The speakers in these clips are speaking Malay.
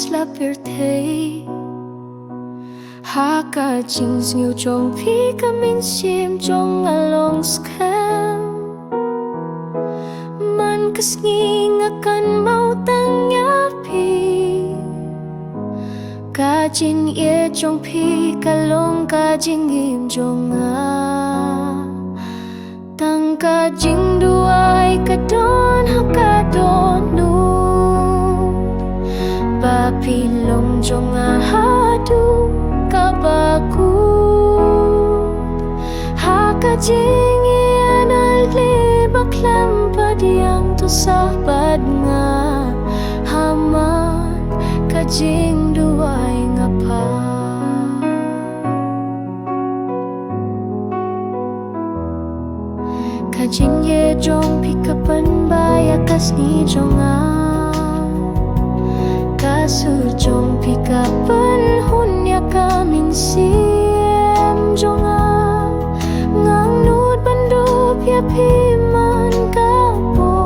slapper thế haka jeans nhiều trong phi kamin sim trong along scam man kasnging akan mau tanya pi kajin ye trong phi kalong kajin im trong tang kajing duai kadon hakadon nu papilong trong hadu kabaku hakajing yan alibak lampad yang tu sahabat nga haman kajing duai ngapa kajing ye jong pikapan baya kasni jonga kasur jong pikapan hunya kamin siem jonga ngang nut bandu pia piman kapo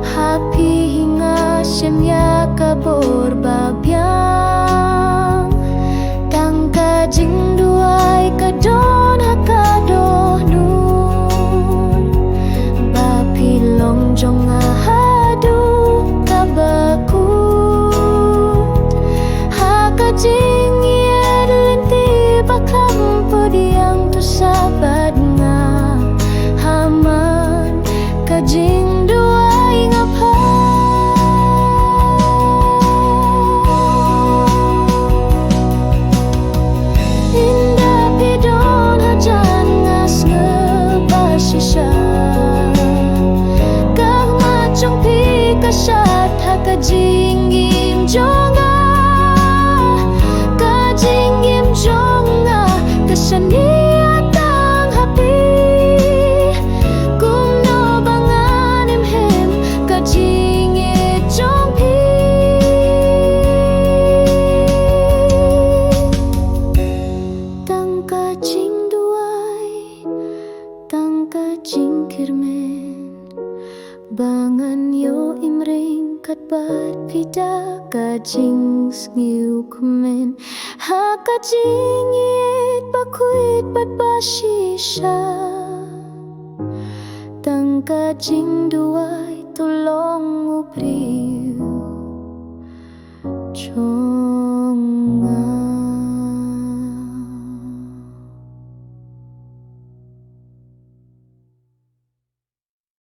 happy hinga semya kabor babyang tang kajing duai kadon hakado nun bapilong jonga kajing ye lenti bakam podiang tu sahabat nga haman kajing duai ngapa indah pidon hajan ngas ngebasisya kah macong pi kasat hakajing im jonga niatang happy kung no bangan him kajing jong pi tang kajing duai tang kajing kirmen bangan yo imring katbat pida kajing ngiu kumen ha kajing bakuit bat basisya tang kajing duai tulong ubriu